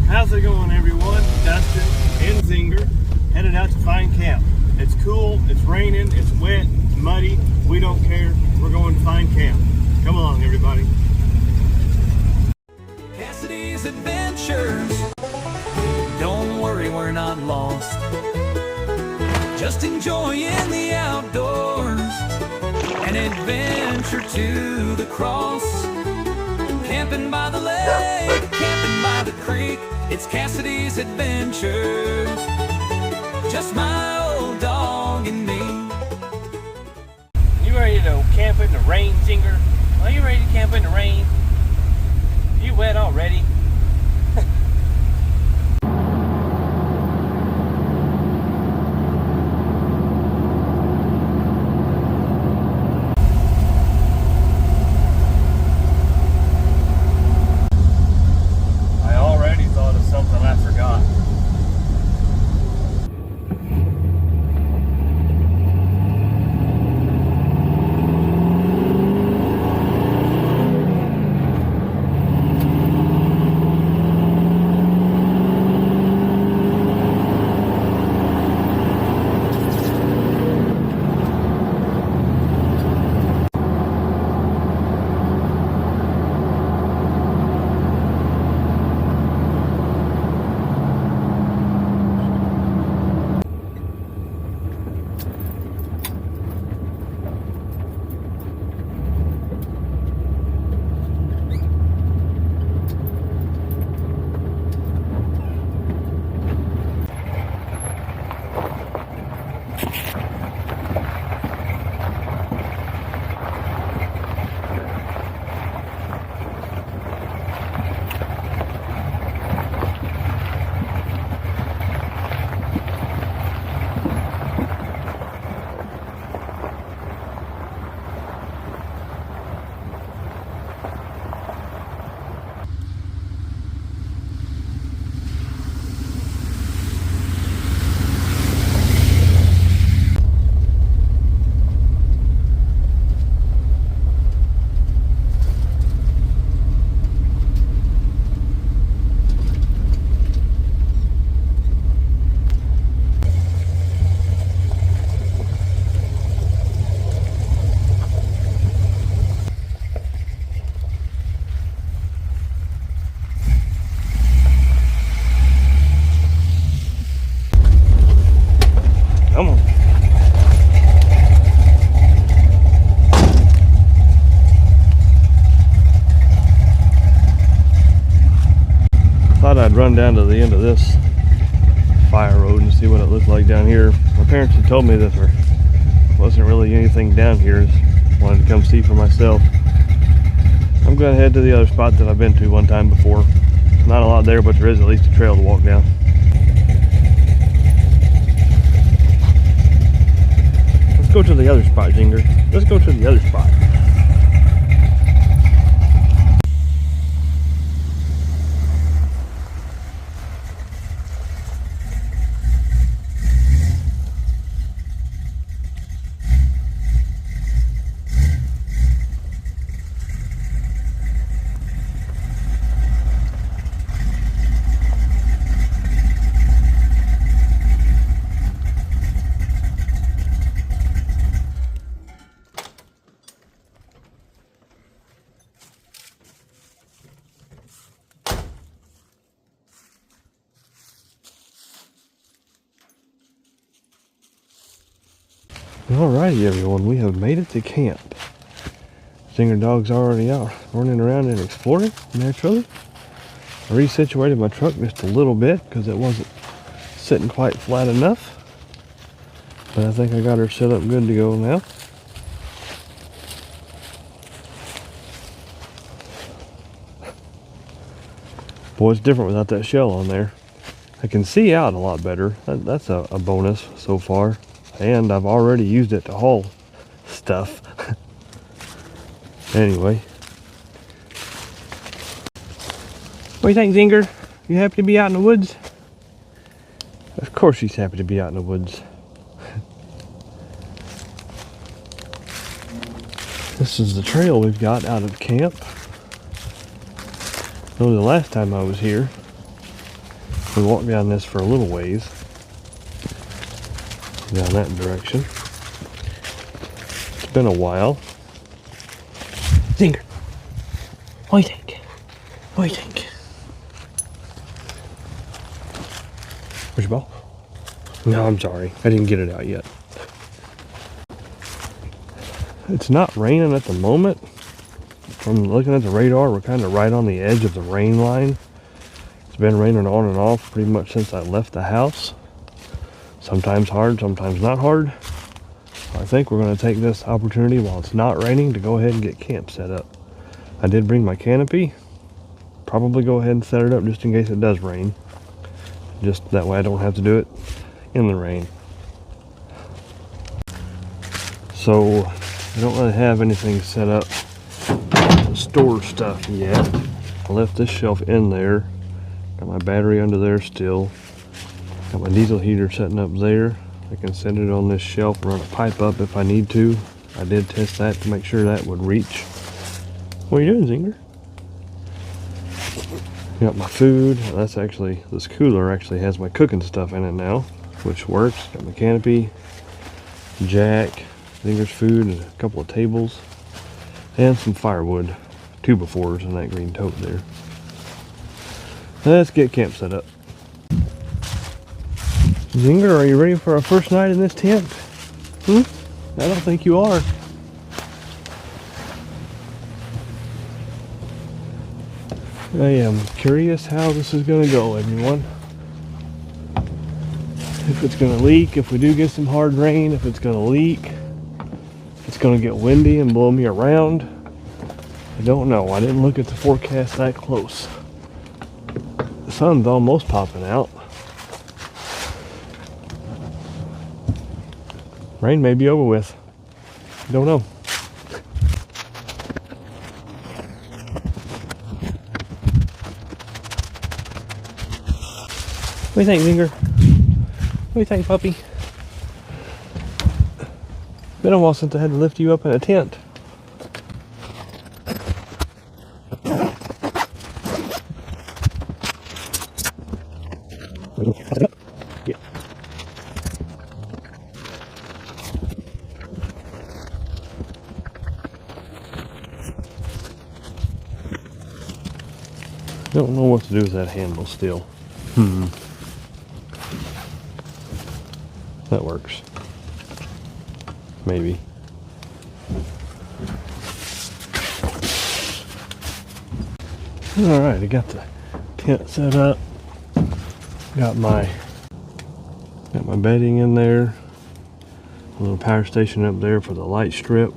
How's it going, everyone? Dustin and Zinger headed out to find camp. It's cool, it's raining, it's wet, it's muddy. We don't care. We're going to find camp. Come along, everybody. Cassidy's adventures. Don't worry, we're not lost. Just enjoying the outdoors. An adventure to the cross. Camping by the lake, camping by the creek. It's Cassidy's adventures. Just my old dog and me. You ready to camp in the rain, Zinger? Are you ready to camp in the rain? You wet already? I already thought of something I forgot. Come on. Thought I'd run down to the end of this fire road and see what it looked like down here. My parents had told me that there wasn't really anything down here. Just wanted to come see for myself. I'm going to head to the other spot that I've been to one time before. Not a lot there, but there is at least a trail to walk down. Let's go to the other spot, Zinger. Let's go to the other spot. Alrighty, everyone, we have made it to camp. Zinger dog's already out running around and exploring naturally. I resituated my truck just a little bit because it wasn't sitting quite flat enough. But I think I got her set up good to go now. Boy, it's different without that shell on there. I can see out a lot better. That's a bonus so far. And I've already used it to haul stuff. Anyway. What do you think, Zinger? You happy to be out in the woods? Of course she's happy to be out in the woods. This is the trail we've got out of camp. I know the last time I was here, We walked down this for a little ways. Down that direction. It's been a while. Zinger! What do you think? What do you think? Where's your ball? No, I'm sorry. I didn't get it out yet. It's not raining at the moment. From looking at the radar, we're kind of right on the edge of the rain line. It's been raining on and off pretty much since I left the house. Sometimes hard, sometimes not hard. I think we're going to take this opportunity while it's not raining to go ahead and get camp set up. I did bring my canopy. Probably go ahead and set it up just in case it does rain. Just that way I don't have to do it in the rain. So I don't really have anything set up to store stuff yet. I left this shelf in there. Got my battery under there still. Got my diesel heater setting up there. I can set it on this shelf and run a pipe up if I need to. I did test that to make sure that would reach. What are you doing, Zinger? Got my food. That's actually, this cooler actually has my cooking stuff in it now, which works. Got my canopy, jack, Zinger's food, and a couple of tables, and some firewood, 2x4s in that green tote there. Let's get camp set up. Zinger, are you ready for our first night in this tent? I don't think you are. I am curious how this is going to go, everyone. If it's going to leak, if we do get some hard rain, if it's going to leak, if it's going to get windy and blow me around. I don't know. I didn't look at the forecast that close. The sun's almost popping out. Rain may be over with. Don't know. What do you think, Zinger? What do you think, puppy? Been a while since I had to lift you up in a tent. Yeah. Don't know what to do with that handle still. That works. Maybe. Alright, I got the tent set up. Got my bedding in there. A little power station up there for the light strip.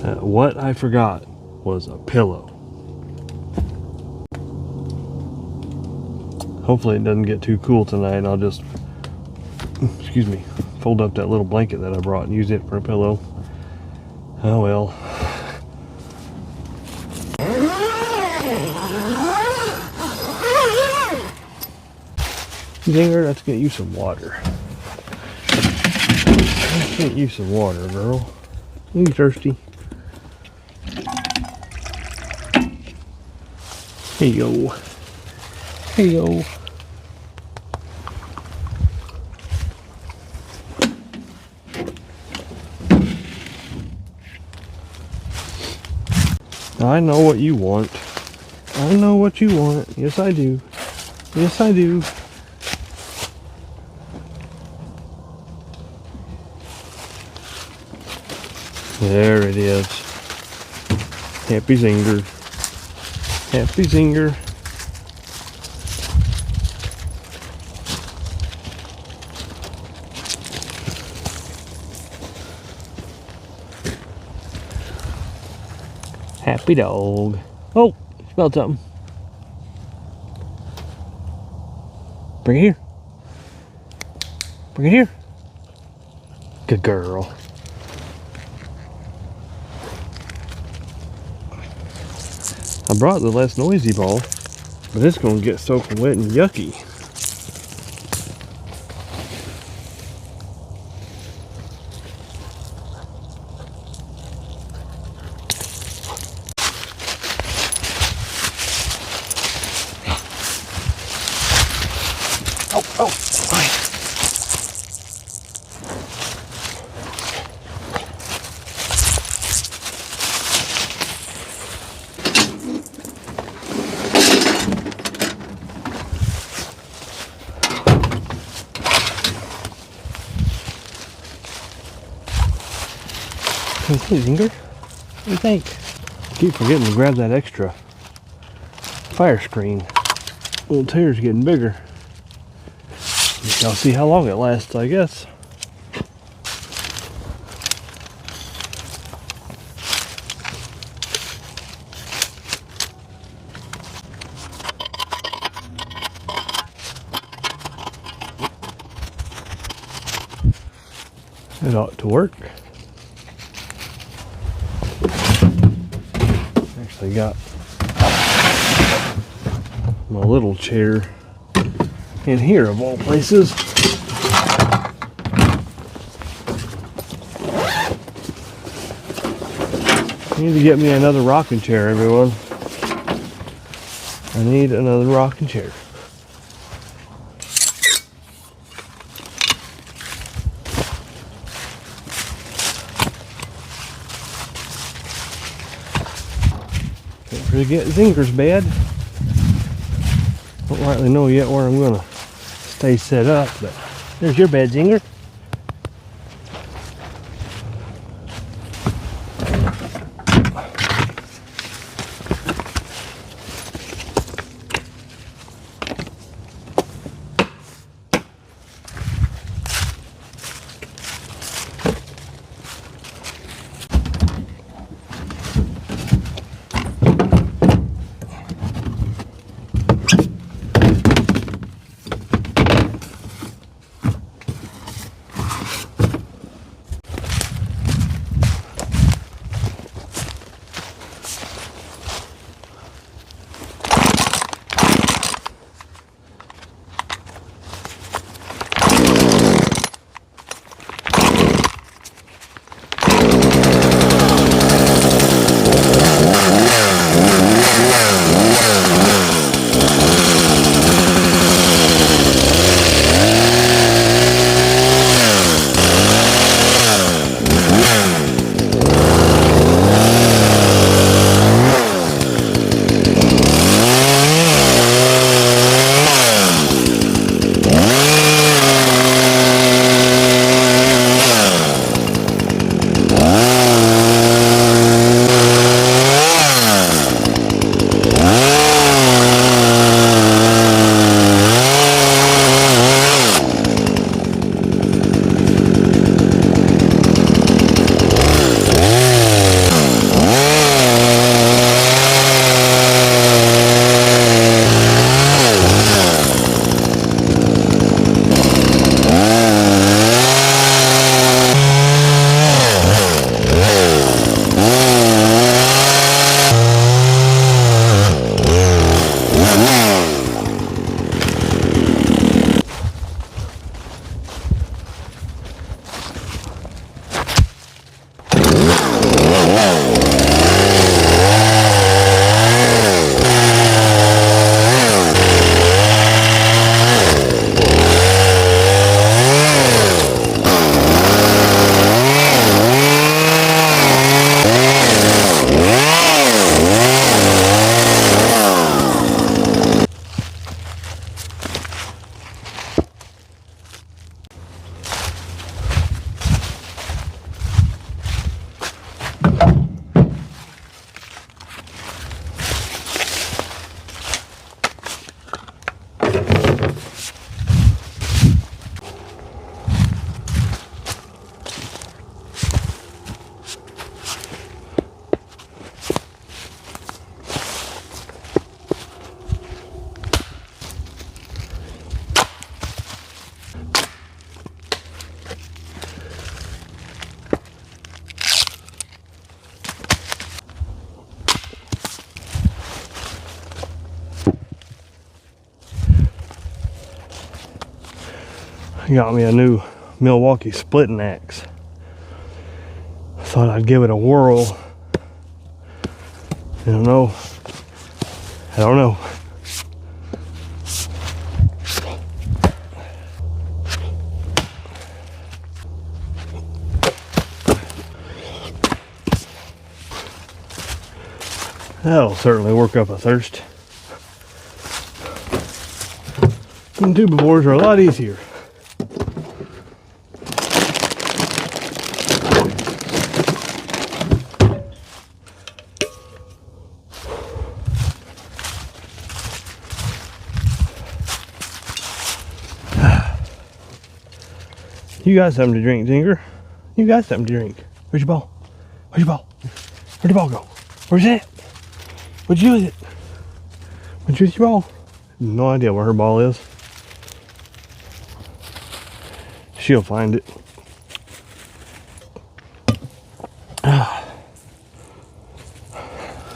What I forgot was a pillow. Hopefully it doesn't get too cool tonight. I'll just, excuse me, fold up that little blanket that I brought and use it for a pillow. Oh well. Zinger, let's get you some water. Let's get you some water, girl. You thirsty? Here you go. Here you go. I know what you want. I know what you want. Yes, I do. Yes, I do. There it is. Happy Zinger. Happy Zinger. Happy dog. Oh, smelled something. Bring it here. Bring it here. Good girl. I brought the less noisy ball, but it's going to get soaking wet and yucky. Okay, Zinger, what do you think? Keep forgetting to grab that extra fire screen. Little tear's getting bigger. We shall see how long it lasts, I guess. It ought to work. Actually got my little chair in here of all places. I need to get me another rocking chair, everyone. I need another rocking chair. Can't forget Zinger's bed. Don't rightly know yet where I'm gonna stay set up, but there's your bed, Zinger. Got me a new Milwaukee splitting axe. Thought I'd give it a whirl. I don't know. That'll certainly work up a thirst. And tubivores are a lot easier. You got something to drink, Zinger. You got something to drink. Where's your ball? Where's your ball? Where'd the ball go? Where's it? What'd you do with it? What'd you do with your ball? No idea where her ball is. She'll find it.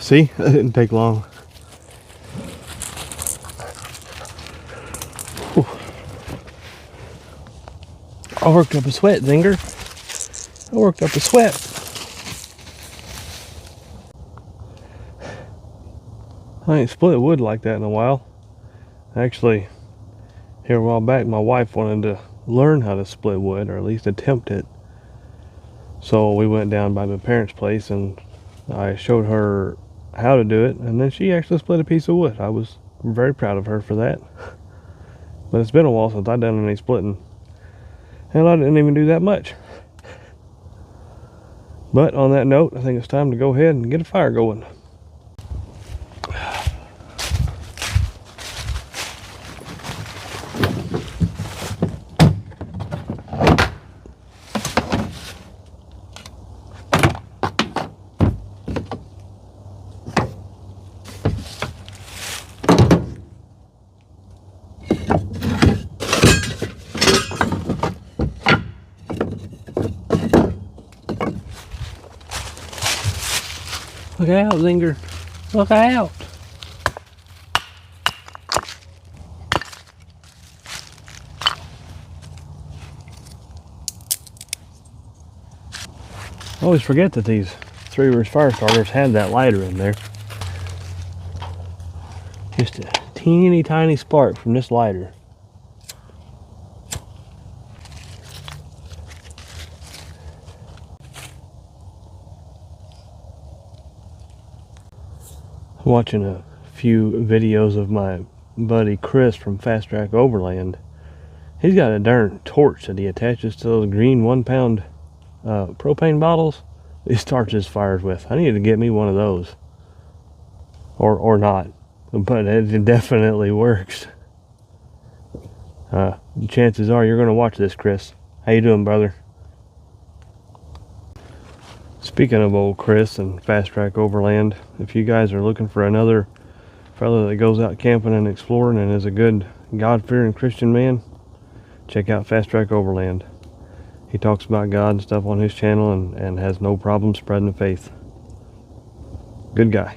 See, that didn't take long. Whew. I worked up a sweat, Zinger. I worked up a sweat. I ain't split wood like that in a while. Actually, here a while back, my wife wanted to learn how to split wood, or at least attempt it. So we went down by my parents' place and I showed her how to do it, and then she actually split a piece of wood. I was very proud of her for that. But it's been a while since I've done any splitting, and I didn't even do that much. But on that note, I think it's time to go ahead and get a fire going. Look out, Zinger. Look out. I always forget that these Three Rivers fire starters had that lighter in there. Just a teeny tiny spark from this lighter. Watching a few videos of my buddy Chris from Fast Track Overland. He's got a darn torch that he attaches to those green 1 pound propane bottles he starts his fires with. I need to get me one of those, or not, but it definitely works. Chances are you're gonna watch this, Chris. How you doing, brother? Speaking of old Chris and Fast Track Overland, if you guys are looking for another fellow that goes out camping and exploring and is a good God-fearing Christian man, check out Fast Track Overland. He talks about God and stuff on his channel and has no problem spreading the faith. Good guy.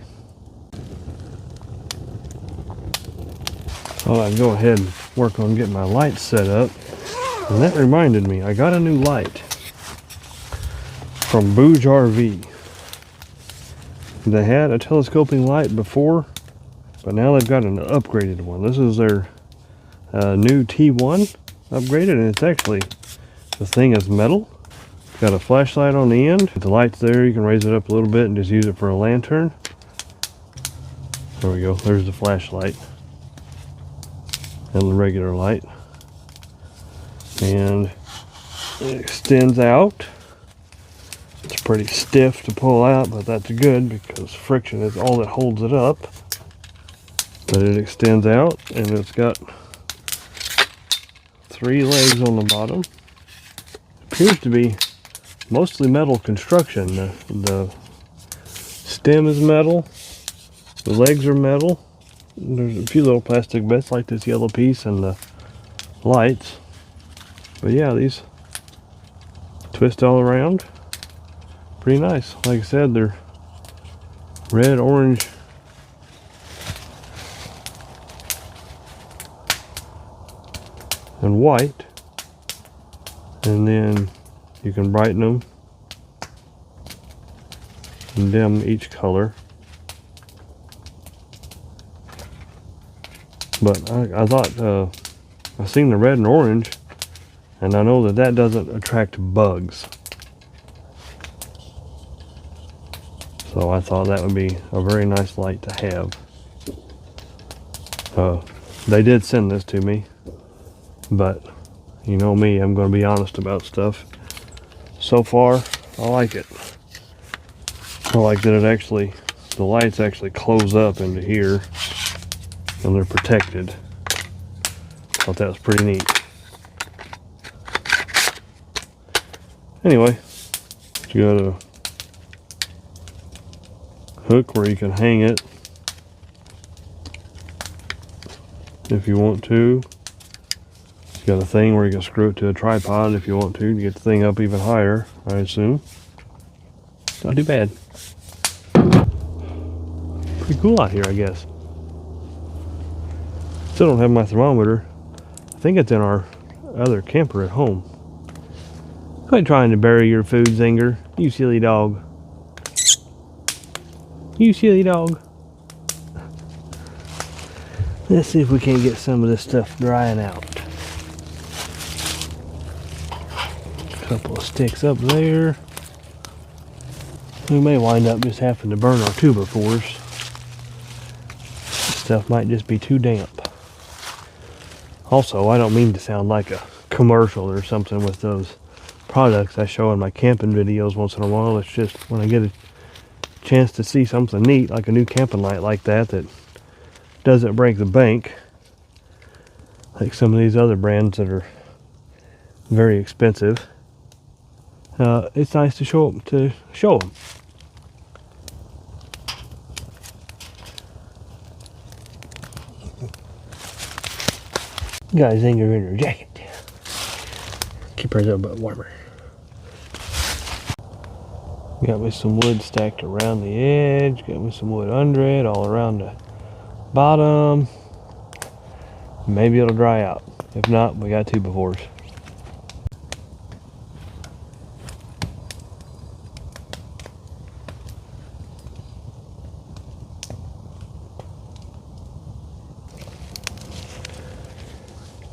Well, I'd go ahead and work on getting my lights set up. And that reminded me, I got a new light from Booge RV. They had a telescoping light before, but now they've got an upgraded one. This is their new T1 upgraded, and it's actually, the thing is metal. It's got a flashlight on the end. The light's there, you can raise it up a little bit and just use it for a lantern. There we go, there's the flashlight and the regular light. And it extends out. It's pretty stiff to pull out, but that's good because friction is all that holds it up. But it extends out, and it's got 3 legs on the bottom. Appears to be mostly metal construction. The stem is metal, the legs are metal. There's a few little plastic bits like this yellow piece and the lights. But yeah, these twist all around. Pretty nice. Like I said, they're red, orange, and white. And then you can brighten them and dim each color. But I thought, I've seen the red and orange, and I know that doesn't attract bugs. So I thought that would be a very nice light to have. They did send this to me, but you know me, I'm going to be honest about stuff. So far, I like it. I like that the lights actually close up into here, and they're protected. Thought that was pretty neat. Anyway, you got a hook where you can hang it if you want to. You got a thing where you can screw it to a tripod if you want to get the thing up even higher, I assume. Not too bad. Pretty cool out here, I guess. Still don't have my thermometer. I think it's in our other camper at home. Quit trying to bury your food, Zinger. You silly dog. You silly dog. Let's see if we can get some of this stuff drying out. A couple of sticks up there. We may wind up just having to burn our 2x4s. This stuff might just be too damp. Also, I don't mean to sound like a commercial or something with those products I show in my camping videos once in a while. It's just when I get a chance to see something neat, like a new camping light like that doesn't break the bank, like some of these other brands that are very expensive. It's nice to show them. You got a Zinger in your jacket. Keep hers a little bit warmer. Got me some wood stacked around the edge. Got me some wood under it, all around the bottom. Maybe it'll dry out. If not, we got 2x4s.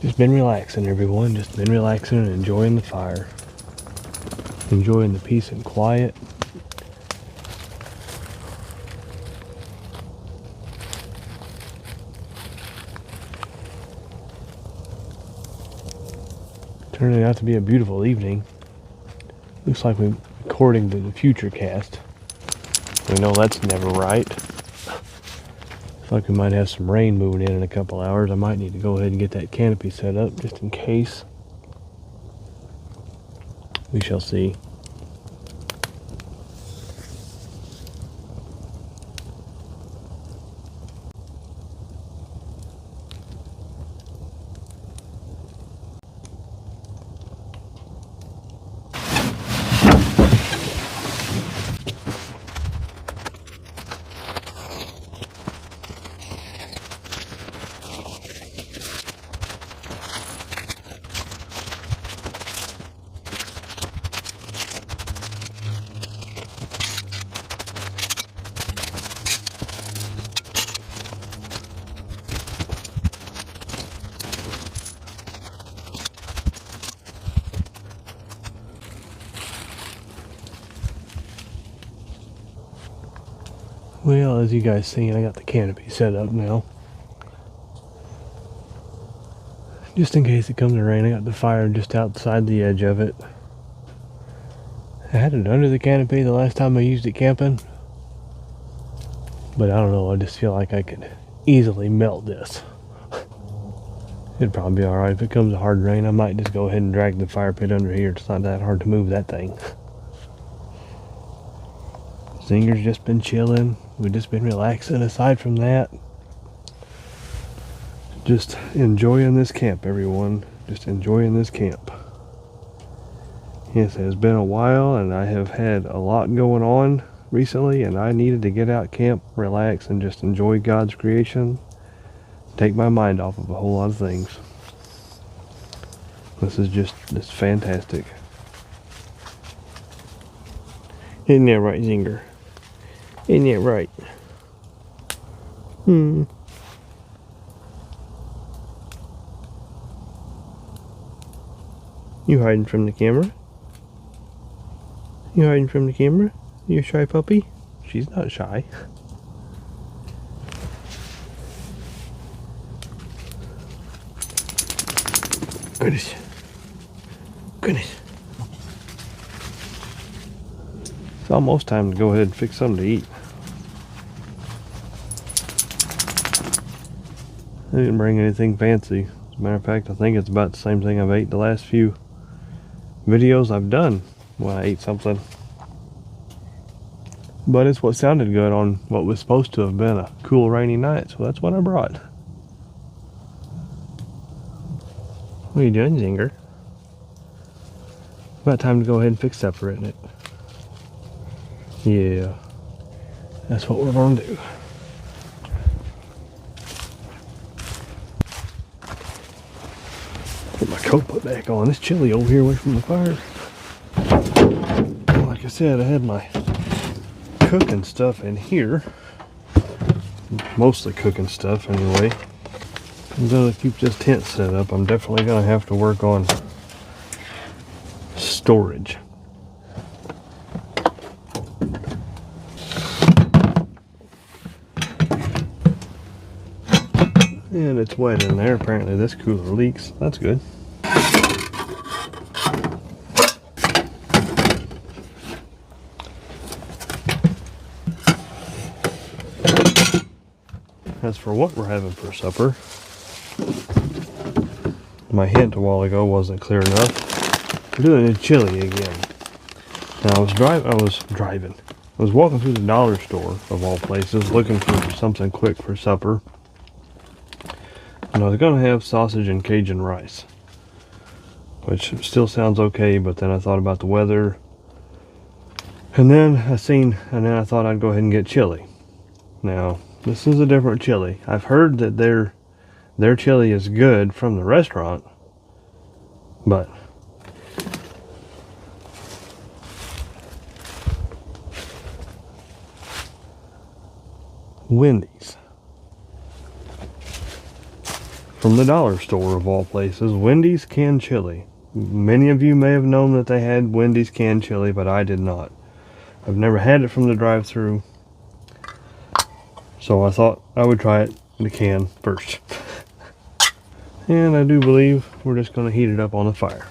Just been relaxing, everyone. Just been relaxing and enjoying the fire. Enjoying the peace and quiet. Turning out to be a beautiful evening. Looks like we're according to the future cast. We know that's never right. Looks like we might have some rain moving in a couple hours. I might need to go ahead and get that canopy set up just in case. We shall see. Well, as you guys seen, I got the canopy set up now. Just in case it comes to rain, I got the fire just outside the edge of it. I had it under the canopy the last time I used it camping. But I don't know, I just feel like I could easily melt this. It'd probably be alright. If it comes to hard rain, I might just go ahead and drag the fire pit under here. It's not that hard to move that thing. Zinger's just been chilling. We've just been relaxing. Aside from that, just enjoying this camp, everyone. Just enjoying this camp. Yes, it has been a while, and I have had a lot going on recently, and I needed to get out, camp, relax, and just enjoy God's creation. Take my mind off of a whole lot of things. This is just fantastic. Isn't that right, Zinger? Isn't that right? You hiding from the camera? You hiding from the camera? You a shy puppy? She's not shy. Goodness. Goodness. It's almost time to go ahead and fix something to eat. I didn't bring anything fancy. As a matter of fact, I think it's about the same thing I've ate the last few videos I've done. when I ate something. But it's what sounded good on what was supposed to have been a cool rainy night, so that's what I brought. What are you doing, Zinger? About time to go ahead and fix supper, isn't it? Yeah, that's what we're going to do. Get my coat put back on. It's chilly over here away from the fire. Like I said, I had my cooking stuff in here. Mostly cooking stuff anyway. I'm gonna keep this tent set up. I'm definitely gonna have to work on storage. And it's wet in there. Apparently this cooler leaks. That's good. As for what we're having for supper, my hint a while ago wasn't clear enough. We're doing a chili again. Now I was walking through the dollar store of all places looking for something quick for supper. And I was going to have sausage and Cajun rice, which still sounds okay, but then I thought about the weather. And then I thought I'd go ahead and get chili. Now, this is a different chili. I've heard that their chili is good from the restaurant, but Wendy's. From the dollar store of all places, Wendy's canned chili. Many of you may have known that they had Wendy's canned chili, but I did not. I've never had it from the drive-thru, so I thought I would try it in the can first. And I do believe we're just going to heat it up on the fire.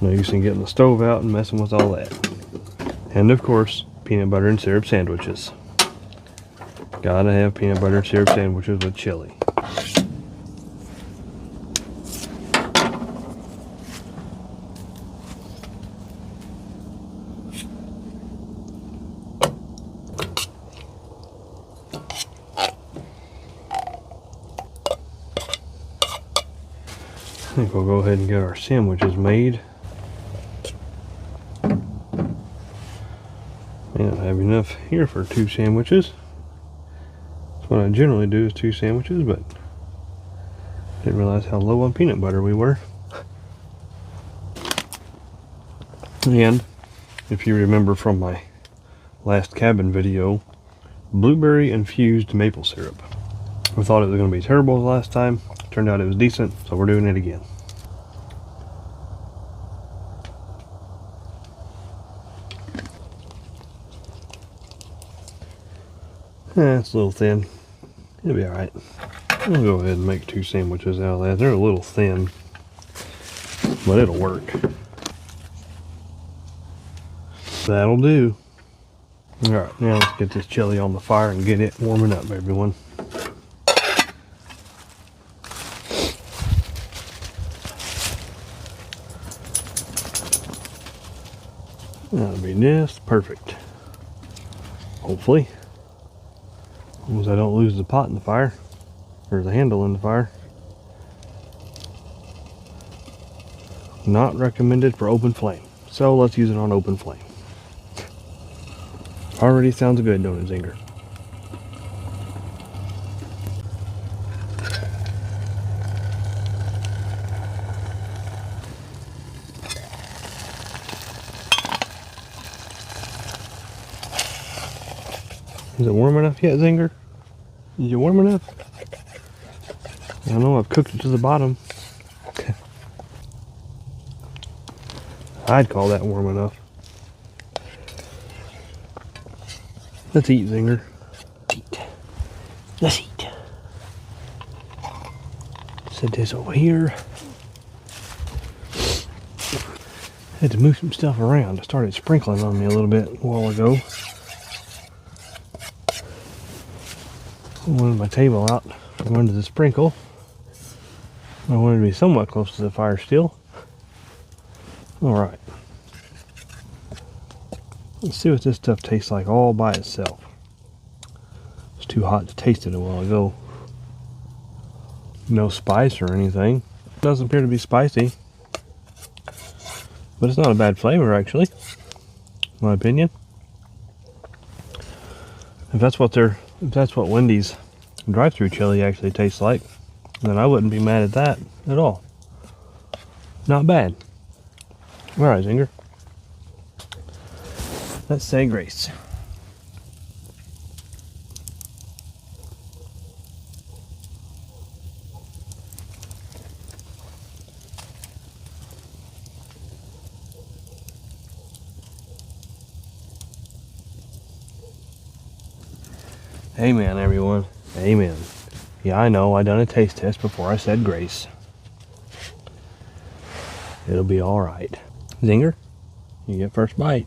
No use in getting the stove out and messing with all that. And of course, peanut butter and syrup sandwiches. Gotta have peanut butter and syrup sandwiches with chili. I think we'll go ahead and get our sandwiches made. May not have enough here for 2 sandwiches. That's what I generally do, is 2 sandwiches, but didn't realize how low on peanut butter we were. And if you remember from my last cabin video, blueberry infused maple syrup. I thought it was going to be terrible the last time. Turned out it was decent, so we're doing it again. It's a little thin. It'll be alright. I'll go ahead and make 2 sandwiches out of that. They're a little thin, but it'll work. That'll do. Alright, now let's get this chili on the fire and get it warming up, everyone. That'll be just perfect. Hopefully. As long as I don't lose the pot in the fire, or the handle in the fire. Not recommended for open flame. So let's use it on open flame. Already sounds good, don't it, Zinger? Is it warm enough yet, Zinger? Is it warm enough? I know I've cooked it to the bottom. I'd call that warm enough. Let's eat, Zinger. Eat. Let's eat. Set this over here. Had to move some stuff around. It started sprinkling on me a little bit a while ago. I wanted my table out from under the sprinkle. I wanted to be somewhat close to the fire still. Alright. Let's see what this stuff tastes like all by itself. It's too hot to taste it a while ago. No spice or anything. Doesn't appear to be spicy. But it's not a bad flavor, actually. In my opinion. If that's what Wendy's drive-thru chili actually tastes like, then I wouldn't be mad at that at all. Not bad. Alright, Zinger. Let's say grace. Amen, everyone. Amen. Yeah, I know. I done a taste test before I said grace. It'll be all right. Zinger, you get first bite.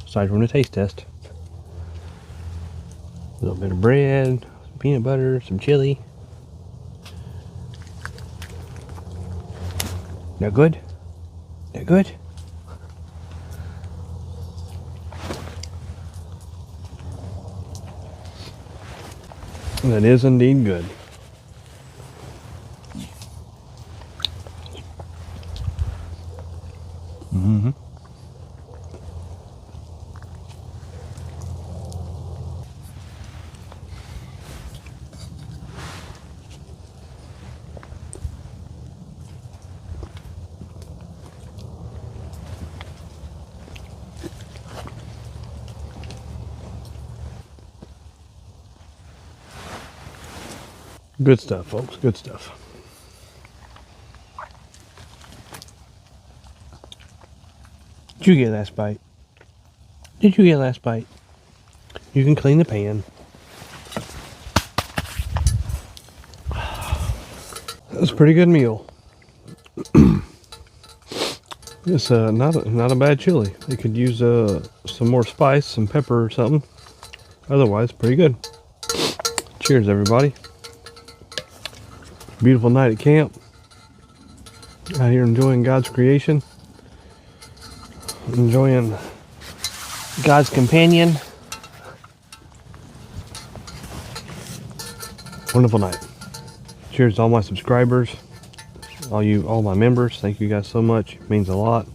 Aside from the taste test. A little bit of bread, some peanut butter, some chili. That good? That good? That is indeed good. Mm-hmm. Good stuff, folks. Good stuff. Did you get last bite? Did you get last bite? You can clean the pan. That was a pretty good meal. It's not a bad chili. They could use some more spice, some pepper or something. Otherwise, pretty good. Cheers, everybody. Beautiful night at camp. Out here enjoying God's creation. Enjoying God's companion. Wonderful night. Cheers to all my subscribers. All my members. Thank you guys so much. It means a lot.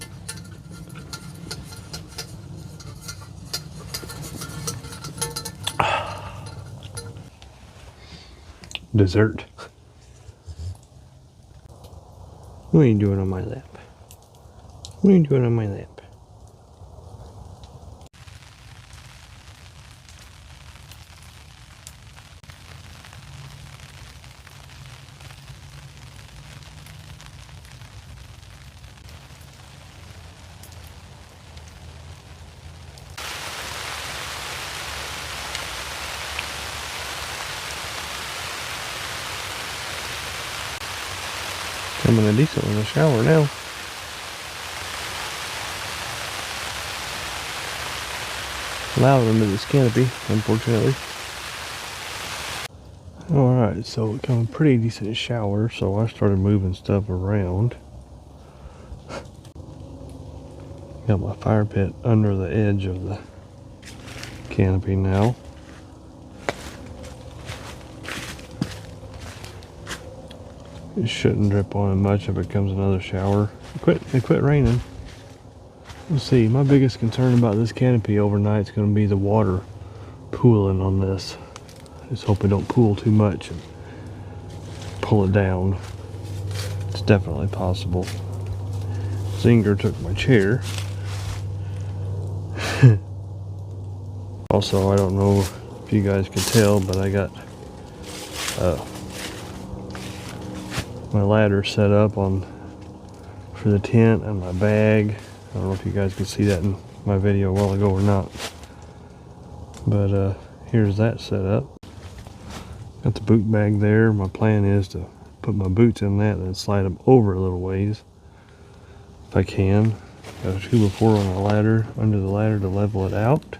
Dessert. What are you doing on my lap? What are you doing on my lap? Coming a decent in the shower now. Loud under this canopy, unfortunately. Alright, so it come a pretty decent shower, so I started moving stuff around. Got my fire pit under the edge of the canopy now. It shouldn't drip on it much if it comes another shower. It quit raining. Let's see, my biggest concern about this canopy overnight is going to be the water pooling on this. Just hope it don't pool too much and pull it down. It's definitely possible. Zinger took my chair. Also, I don't know if you guys can tell, but I got my ladder set up for the tent and my bag. I don't know if you guys could see that in my video a while ago or not. But here's that set up. Got the boot bag there. My plan is to put my boots in that and then slide them over a little ways if I can. Got a 2x4 on the ladder, under the ladder to level it out.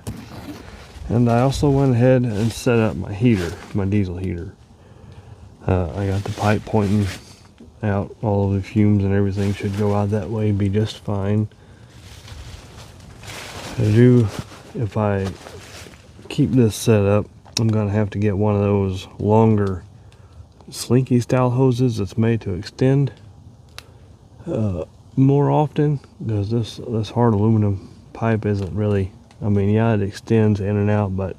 And I also went ahead and set up my heater, my diesel heater. I got the pipe pointing out. All of the fumes and everything should go out that way, be just fine. I do if I keep this set up, I'm gonna have to get one of those longer slinky style hoses that's made to extend more often, because this hard aluminum pipe isn't really, I mean, yeah, it extends in and out, but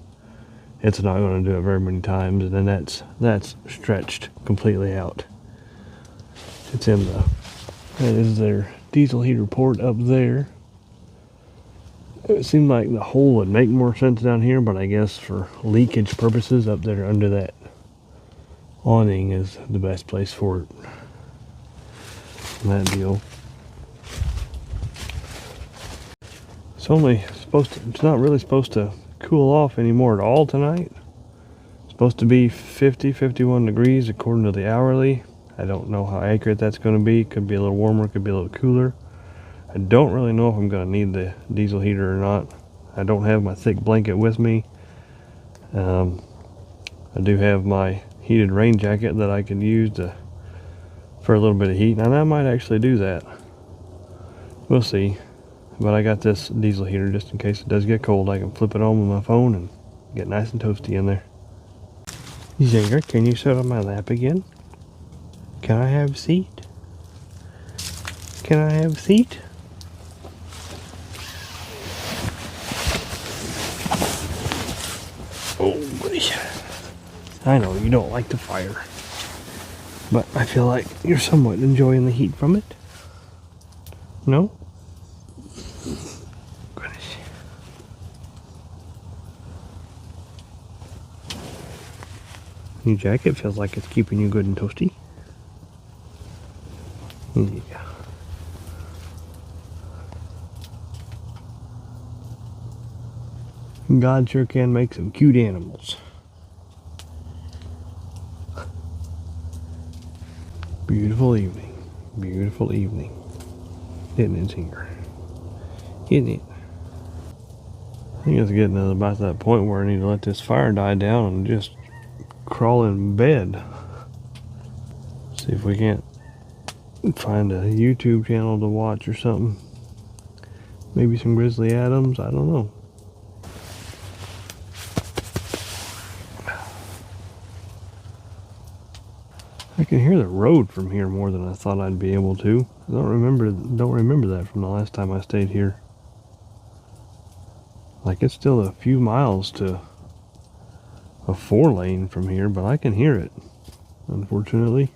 it's not going to do it very many times, and then that's stretched completely out. It's in the, that is their diesel heater port up there. It seemed like the hole would make more sense down here, but I guess for leakage purposes, up there under that awning is the best place for it. That deal. It's not really supposed to cool off anymore at all tonight. It's supposed to be 51 degrees according to the hourly. I don't know how accurate that's going to be. Could be a little warmer, could be a little cooler. I don't really know if I'm going to need the diesel heater or not. I don't have my thick blanket with me. I do have my heated rain jacket that I can use for a little bit of heat, and I might actually do that. We'll see. But I got this diesel heater just in case it does get cold. I can flip it on with my phone and get nice and toasty in there. Zinger, can you sit on my lap again? Can I have a seat? Can I have a seat? Oh, goody. I know you don't like the fire, but I feel like you're somewhat enjoying the heat from it. No? Goodness. New jacket feels like it's keeping you good and toasty. Yeah. God sure can make some cute animals. Beautiful evening. Beautiful evening. Isn't it, Zinger? Isn't it? I think it's getting to about that point where I need to let this fire die down and just crawl in bed. See if we can't find a YouTube channel to watch or something. Maybe some Grizzly Adams, I don't know. I can hear the road from here more than I thought I'd be able to. I don't remember that from the last time I stayed here. Like, it's still a few miles to a 4-lane from here, but I can hear it, unfortunately.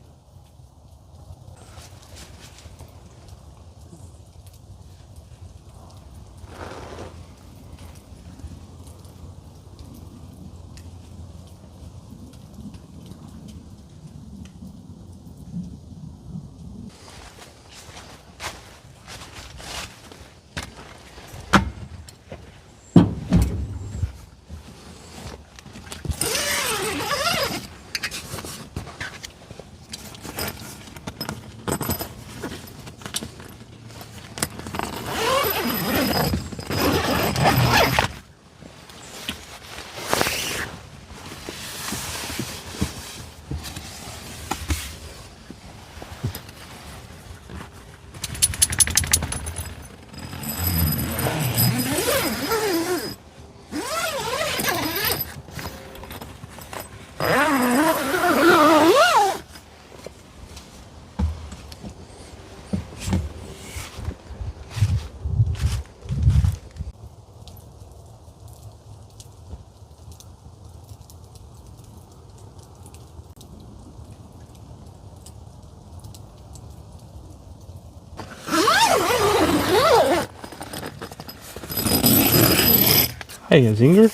Hey, Zinger.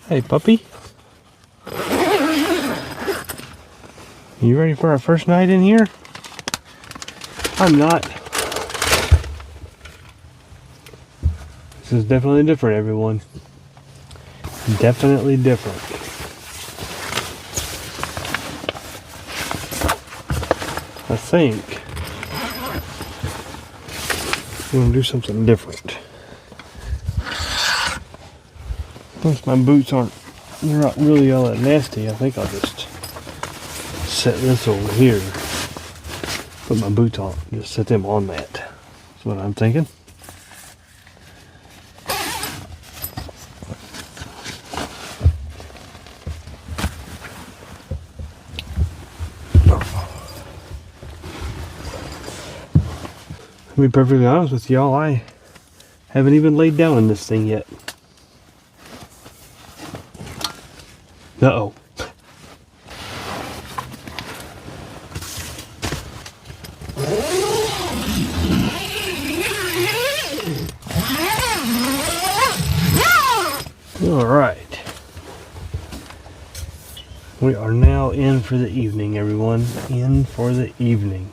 Hey, puppy. You ready for our first night in here? I'm not. This is definitely different, everyone. Definitely different. I think I'm gonna do something different. Since my boots they're not really all that nasty, I think I'll just set this over here. Put my boots on, just set them on that. That's what I'm thinking. To be perfectly honest with y'all, I haven't even laid down in this thing yet. Uh-oh. Alright. We are now in for the evening, everyone. In for the evening.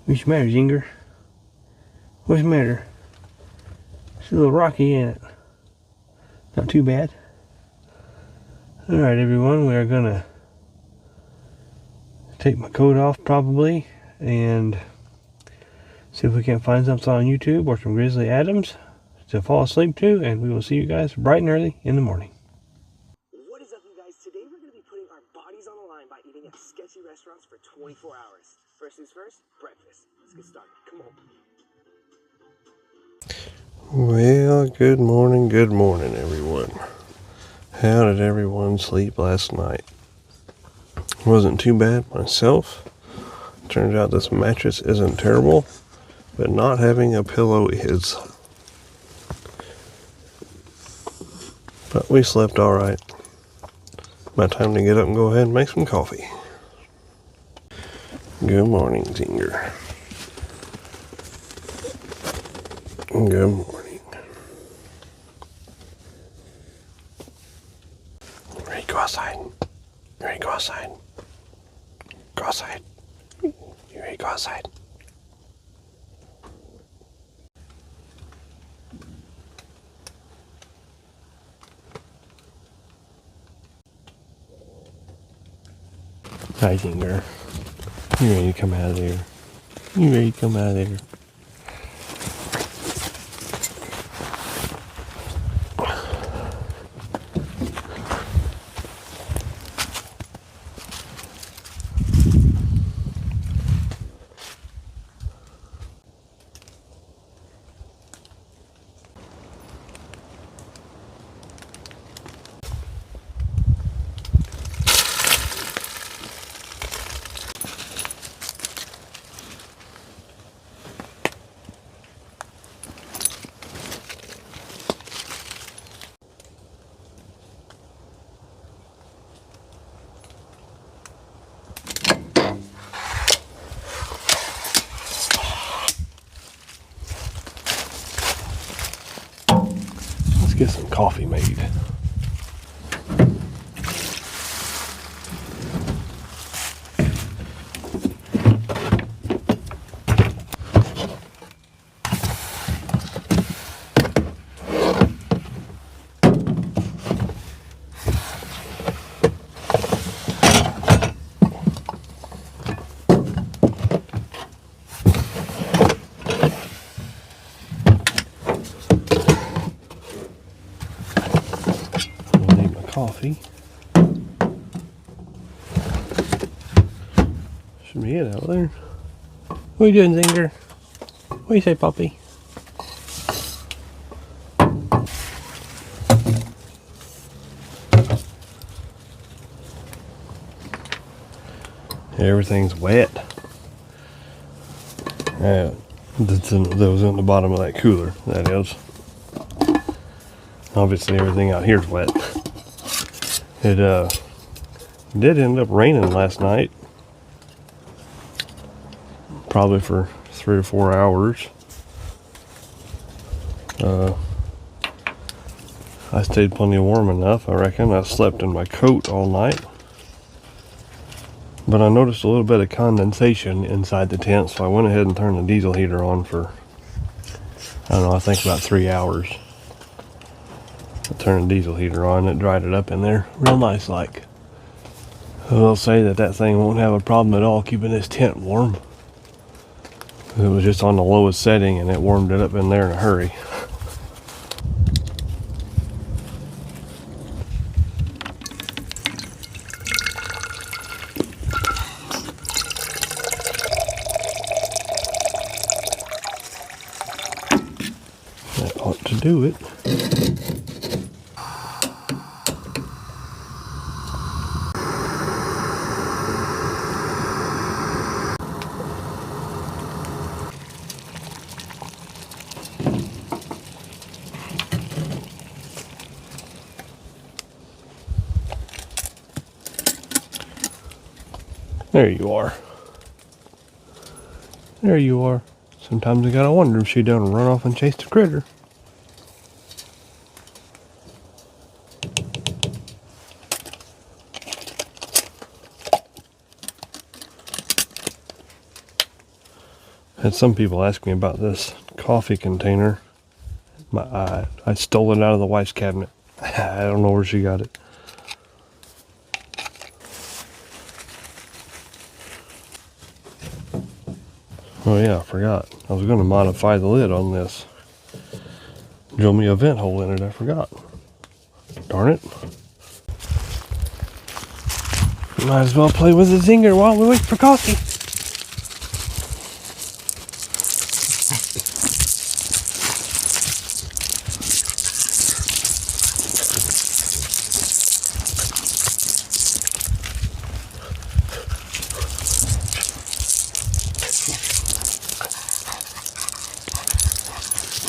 What's the matter, Zinger? What's the matter? It's a little rocky, ain't it? Not too bad. Alright, everyone, we are gonna take my coat off probably and see if we can find something on YouTube or some Grizzly Adams to fall asleep to, and we will see you guys bright and early in the morning. What is up, you guys? Today we're going to be putting our bodies on the line by eating at sketchy restaurants for 24 hours. First things first, breakfast. Let's get started. Come on. Well, good morning, everyone. How did everyone sleep last night? Wasn't too bad myself. Turns out this mattress isn't terrible, but not having a pillow is. But we slept alright. About time to get up and go ahead and make some coffee. Good morning, Zinger. Good morning. Ready to go outside? You ready to go outside? Go outside. You ready to go outside? Hi, Zinger. You ready to come out of there? You ready to come out of there? Get some coffee made. Coffee. Should be it out there. What are you doing, Zinger? What do you say, puppy? Everything's wet. That was in the bottom of that cooler, that is. Obviously everything out here is wet. It did end up raining last night. Probably for 3 or 4 hours. I stayed plenty warm enough, I reckon. I slept in my coat all night. But I noticed a little bit of condensation inside the tent, so I went ahead and turned the diesel heater on for, I don't know, I think about 3 hours. I turned the diesel heater on, it dried it up in there real nice like. I will say that thing won't have a problem at all keeping this tent warm. It was just on the lowest setting and it warmed it up in there in a hurry. That ought to do it. There you are. There you are. Sometimes I gotta wonder if she done run off and chase the critter. Had some people ask me about this coffee container. I stole it out of the wife's cabinet. I don't know where she got it. Oh yeah, I forgot. I was going to modify the lid on this. Drill me a vent hole in it, I forgot. Darn it. Might as well play with the Zinger while we wait for coffee.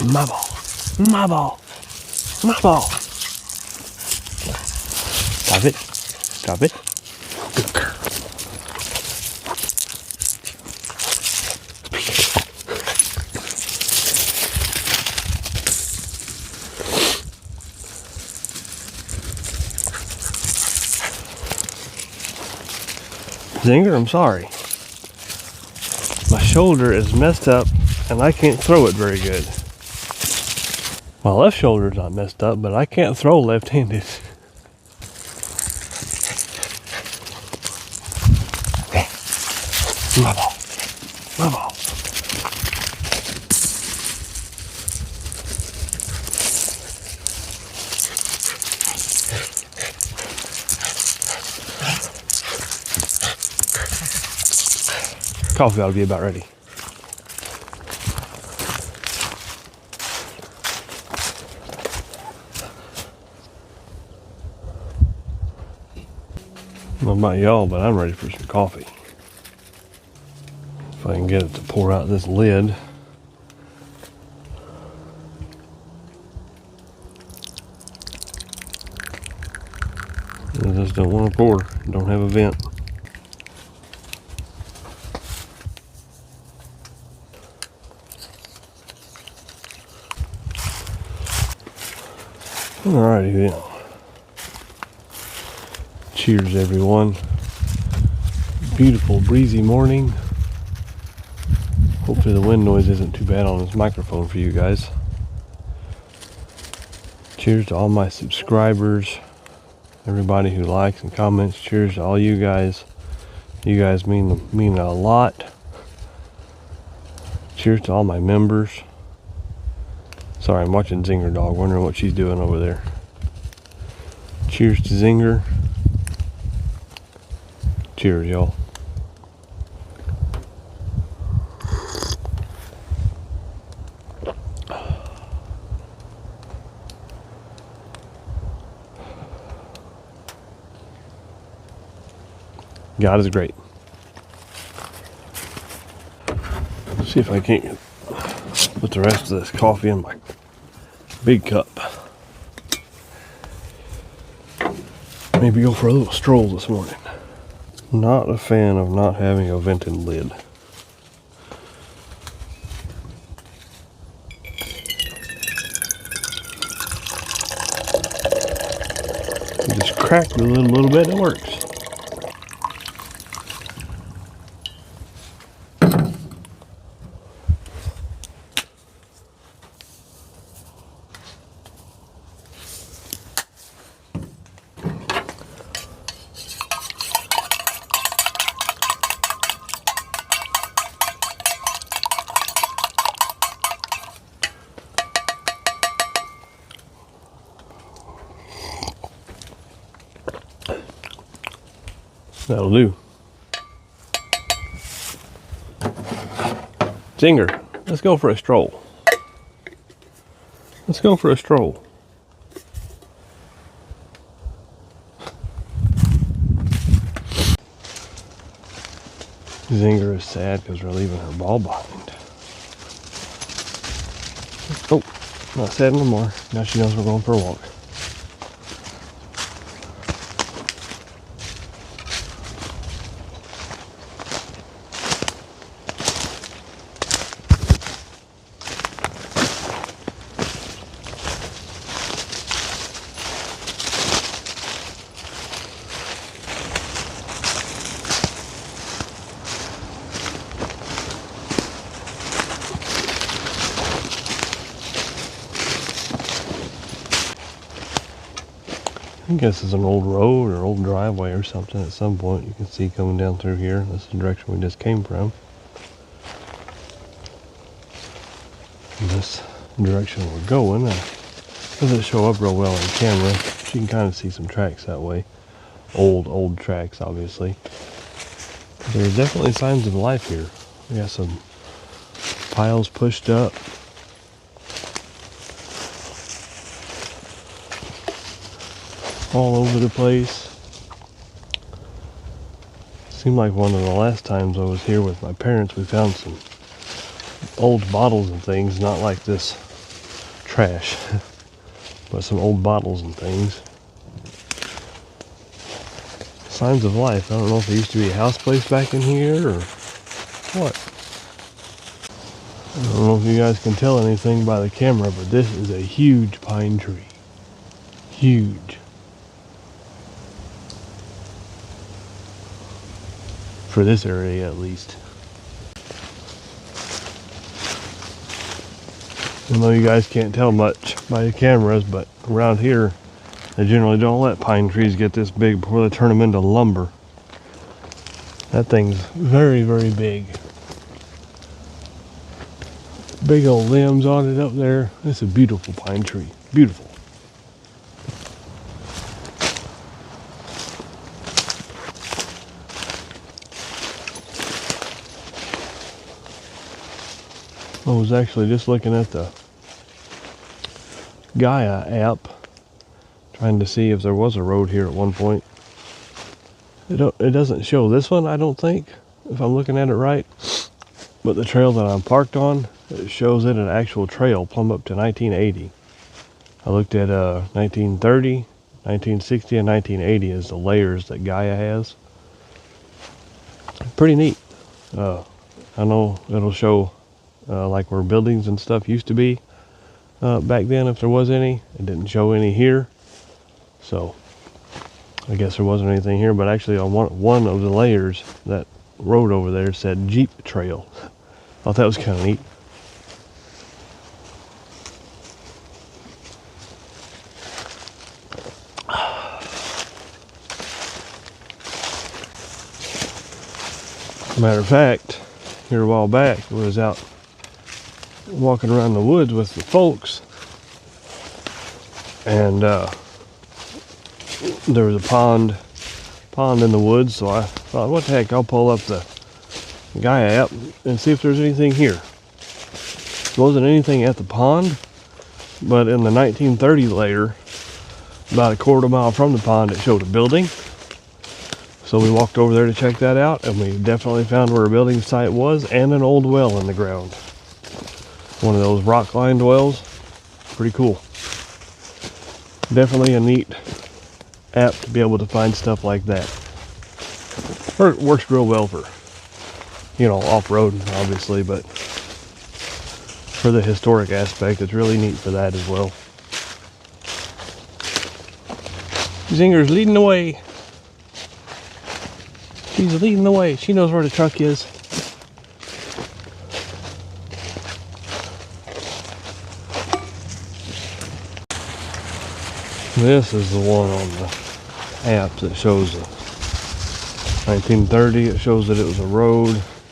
My ball, my ball, my ball. Stop it, stop it. Good girl. Zinger, I'm sorry. My shoulder is messed up and I can't throw it very good. My left shoulder's not messed up, but I can't throw left-handed. My ball. My ball. Coffee ought to be about ready. I don't know about y'all, but I'm ready for some coffee. If I can get it to pour out this lid. I just don't want to pour. Don't have a vent. Alrighty then. Cheers, everyone. Beautiful, breezy morning. Hopefully the wind noise isn't too bad on this microphone for you guys. Cheers to all my subscribers, everybody who likes and comments. Cheers to all you guys. You guys mean a lot. Cheers to all my members. Sorry, I'm watching Zinger Dog, wondering what she's doing over there. Cheers to Zinger. Cheers, y'all. God is great. Let's see if I can't put the rest of this coffee in my big cup. Maybe go for a little stroll this morning. Not a fan of not having a vented lid. You just crack the lid a little bit, it works. That'll do. Zinger, let's go for a stroll. Let's go for a stroll. Zinger is sad because we're leaving her ball behind. Oh, not sad no more. Now she knows we're going for a walk. I guess it's an old road or old driveway or something at some point. You can see coming down through here. That's the direction we just came from. And this direction we're going doesn't show up real well on camera. But you can kind of see some tracks that way. Old tracks, obviously. But there's definitely signs of life here. We got some piles pushed up. All over the place. Seemed like one of the last times I was here with my parents, we found some old bottles and things, not like this trash, but some old bottles and things. Signs of life. I don't know if there used to be a house place back in here or what. I don't know if you guys can tell anything by the camera, but this is a huge pine tree. Huge. For this area at least. I know you guys can't tell much by the cameras, but around here they generally don't let pine trees get this big before they turn them into lumber. That thing's very, very big. Big old limbs on it up there. It's a beautiful pine tree. Beautiful. I was actually just looking at the Gaia app, trying to see if there was a road here at one point. It doesn't show this one, I don't think, if I'm looking at it right. But the trail that I'm parked on, it shows it an actual trail plumb up to 1980. I looked at 1930, 1960, and 1980 as the layers that Gaia has. Pretty neat. I know it'll show like where buildings and stuff used to be back then, if there was any. It didn't show any here, so I guess there wasn't anything here. But actually on one of the layers, that road over there said Jeep Trail. Thought that was kind of neat. Matter of fact, here a while back, I was out walking around the woods with the folks, and there was a pond in the woods, so I thought, what the heck, I'll pull up the Gaia app and see if there's anything here. There wasn't anything at the pond, but in the 1930 layer, about a quarter mile from the pond, it showed a building. So we walked over there to check that out, and we definitely found where a building site was and an old well in the ground. One of those rock-lined wells. Pretty cool. Definitely a neat app to be able to find stuff like that. It works real well for, off-road, obviously, but for the historic aspect, it's really neat for that as well. Zinger's leading the way. She's leading the way. She knows where the truck is. This is the one on the app that shows the 1930. It shows that it was a road.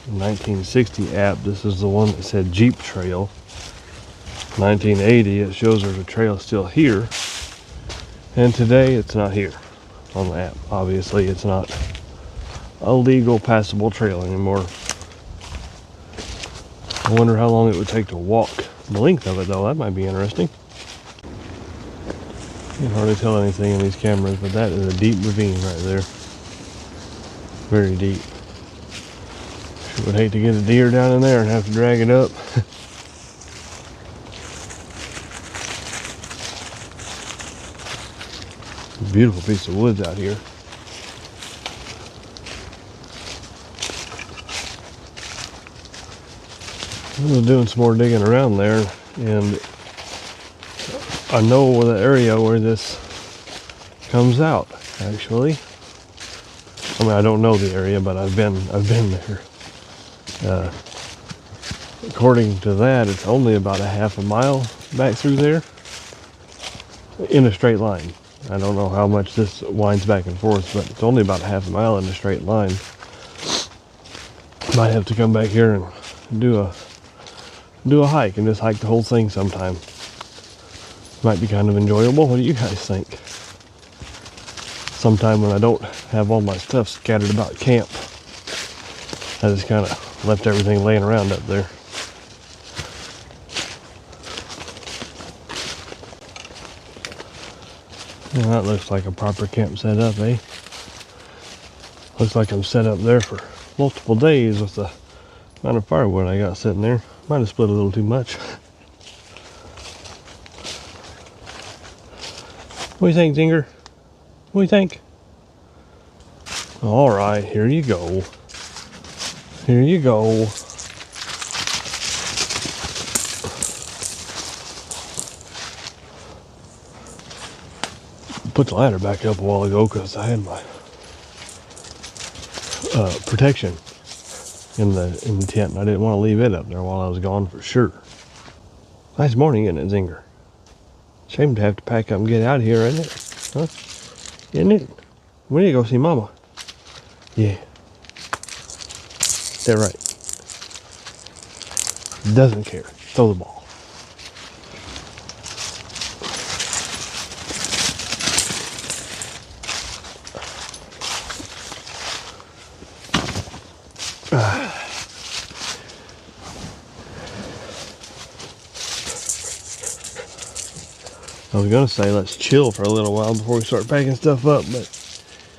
The 1960 app, this is the one that said Jeep Trail. 1980, it shows there's a trail still here. And today, it's not here on the app. Obviously, it's not a legal passable trail anymore. I wonder how long it would take to walk the length of it, though. That might be interesting. You can hardly tell anything in these cameras, but that is a deep ravine right there. Very deep. Sure would hate to get a deer down in there and have to drag it up. Beautiful piece of woods out here. I was doing some more digging around there, and I know the area where this comes out, actually. I mean, I don't know the area, but I've been there. According to that, it's only about a half a mile back through there in a straight line. I don't know how much this winds back and forth, but it's only about a half a mile in a straight line. Might have to come back here and do a hike and just hike the whole thing sometime. Might be kind of enjoyable. What do you guys think? Sometime when I don't have all my stuff scattered about camp, I just kind of left everything laying around up there. Yeah, that looks like a proper camp setup, eh? Looks like I'm set up there for multiple days with the amount of firewood I got sitting there. Might have split a little too much. What do you think, Zinger? What do you think? All right, here you go. Here you go. Put the ladder back up a while ago because I had my protection in the tent, and I didn't want to leave it up there while I was gone for sure. Nice morning, isn't it, Zinger? Shame to have to pack up and get out of here, isn't it? Huh? Isn't it? We need to go see Mama. Yeah. Is that right? Doesn't care. Throw the ball. I was gonna say let's chill for a little while before we start packing stuff up, but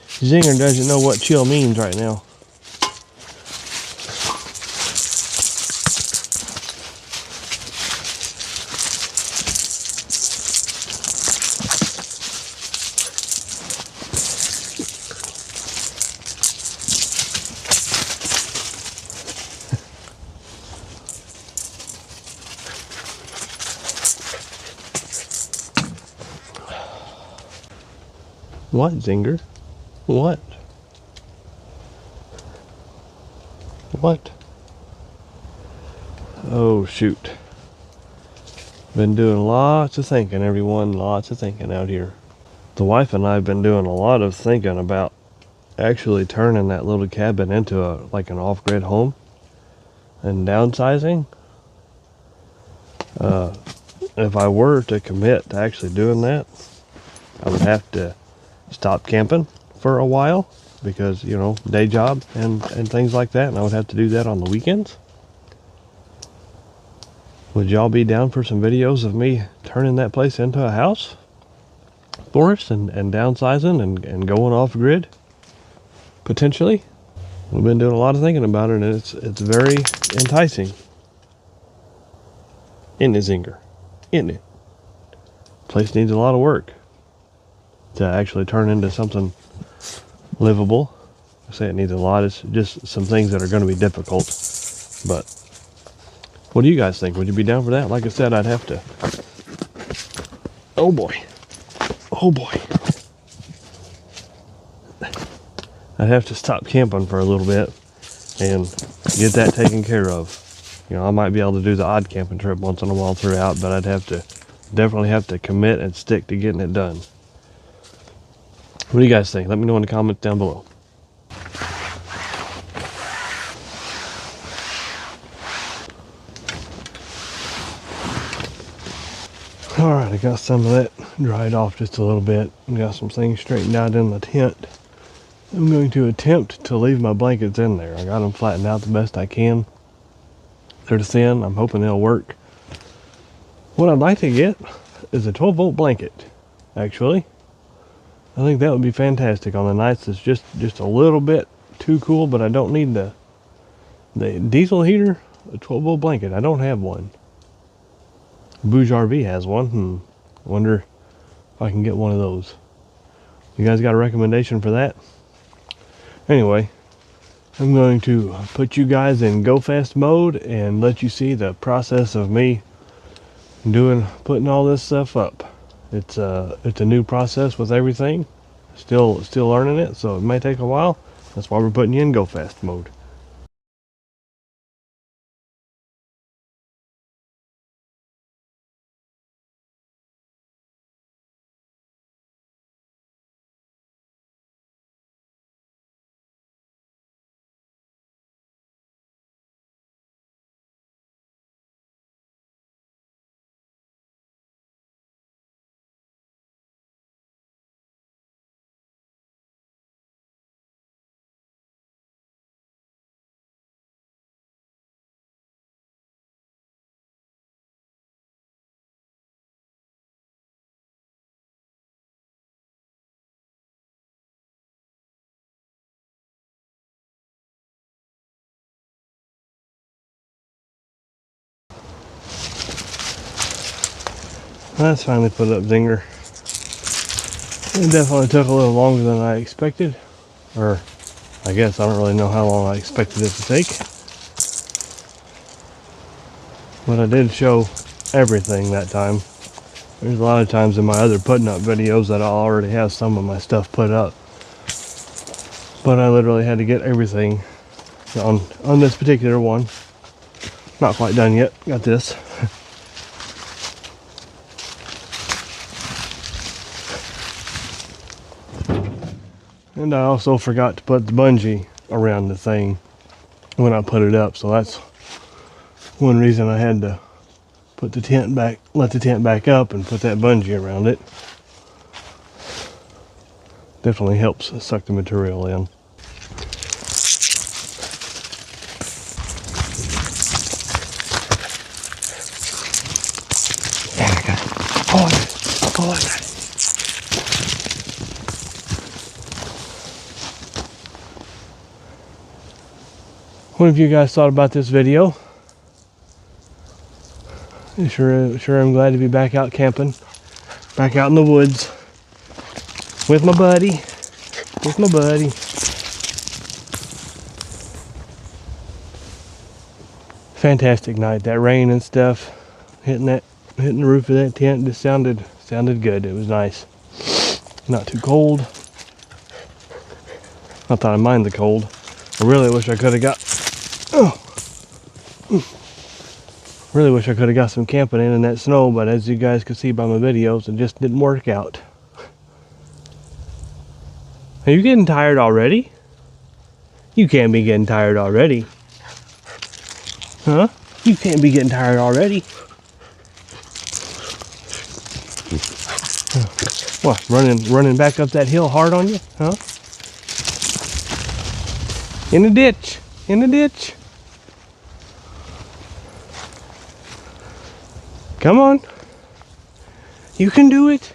Zinger doesn't know what chill means right now. What, Zinger? What? What? Oh, shoot. Been doing lots of thinking, everyone. Lots of thinking out here. The wife and I have been doing a lot of thinking about actually turning that little cabin into like an off-grid home and downsizing. If I were to commit to actually doing that, I would have to stop camping for a while because, you know, day job and things like that, and I would have to do that on the weekends. Would y'all be down for some videos of me turning that place into a house for us and downsizing and going off grid potentially? We've been doing a lot of thinking about it, and it's very enticing. Isn't it, Zinger? Isn't it? Place needs a lot of work to actually turn into something livable. I say it needs a lot. It's just some things that are going to be difficult. But what do you guys think? Would you be down for that? Like I said, I'd have to. Oh boy. Oh boy. I'd have to stop camping for a little bit and get that taken care of. You know, I might be able to do the odd camping trip once in a while throughout, but I'd have to definitely have to commit and stick to getting it done. What do you guys think? Let me know in the comments down below. Alright, I got some of that dried off just a little bit. Got some things straightened out in the tent. I'm going to attempt to leave my blankets in there. I got them flattened out the best I can. They're thin. I'm hoping they'll work. What I'd like to get is a 12-volt blanket, actually. I think that would be fantastic on the nights it's just a little bit too cool, but I don't need the diesel heater. A 12-volt blanket. I don't have one. Bouge RV has one. Wonder if I can get one of those. You guys got a recommendation for that? Anyway, I'm going to put you guys in go fast mode and let you see the process of me putting all this stuff up. It's a new process with everything. Still learning it, so it may take a while. That's why we're putting you in go fast mode. Let's finally put up Zinger. It definitely took a little longer than I expected. Or, I guess I don't really know how long I expected it to take. But I did show everything that time. There's a lot of times in my other putting up videos that I already have some of my stuff put up. But I literally had to get everything on this particular one. Not quite done yet. Got this. And I also forgot to put the bungee around the thing when I put it up. So that's one reason I had to put the tent back, let the tent back up and put that bungee around it. Definitely helps suck the material in. There we go. Oh, I got it. What have you guys thought about this video? Sure I'm glad to be back out camping. Back out in the woods. With my buddy. Fantastic night. That rain and stuff hitting the roof of that tent just sounded good. It was nice. Not too cold. Not that I mind the cold. I really wish I could have got some camping in that snow, but as you guys can see by my videos, it just didn't work out. Are you getting tired already? You can't be getting tired already. Huh? You can't be getting tired already. What, running back up that hill hard on you? Huh? In the ditch. Come on. You can do it.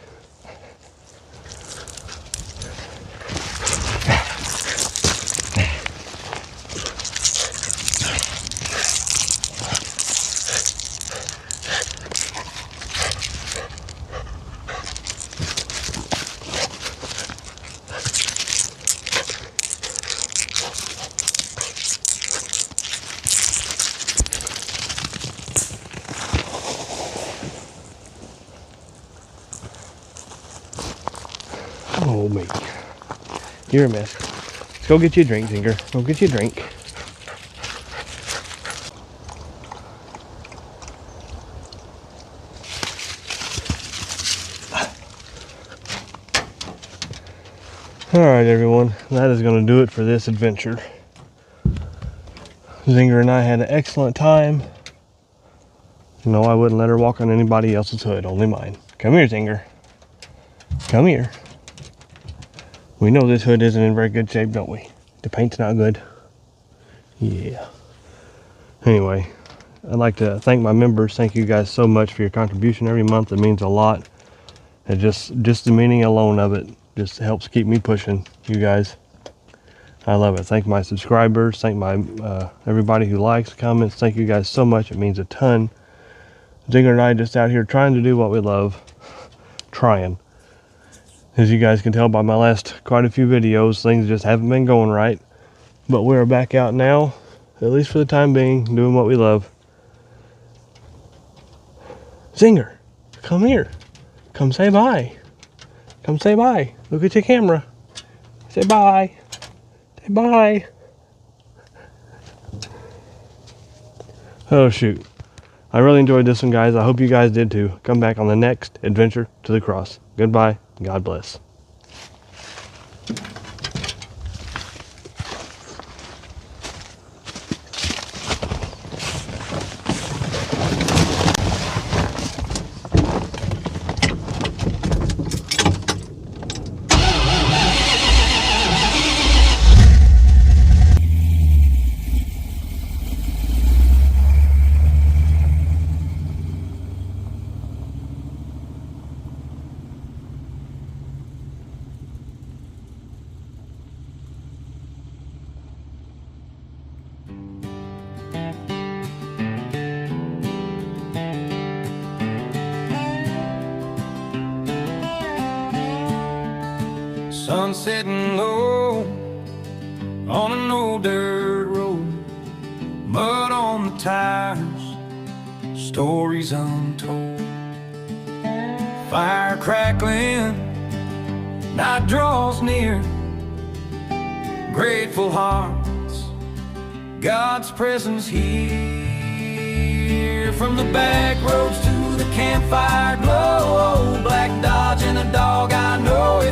Oh, me. You're a mess. Let's go get you a drink, Zinger. Go get you a drink. Alright, everyone. That is going to do it for this adventure. Zinger and I had an excellent time. No, I wouldn't let her walk on anybody else's hood, only mine. Come here, Zinger. Come here. We know this hood isn't in very good shape, don't we? The paint's not good. Yeah. Anyway, I'd like to thank my members. Thank you guys so much for your contribution every month. It means a lot. And just the meaning alone of it just helps keep me pushing, you guys. I love it. Thank my subscribers. Thank my everybody who likes, comments. Thank you guys so much. It means a ton. Zinger and I just out here trying to do what we love. Trying. As you guys can tell by my last quite a few videos, things just haven't been going right. But we're back out now, at least for the time being, doing what we love. Zinger, come here. Come say bye. Come say bye. Look at your camera. Say bye. Say bye. Oh shoot. I really enjoyed this one, guys. I hope you guys did too. Come back on the next adventure to the cross. Goodbye. God bless. Sun sitting low on an old dirt road, mud on the tires, stories untold. Fire crackling, night draws near, grateful hearts, God's presence here. From the back roads to the campfire glow, black Dodge and a dog I know,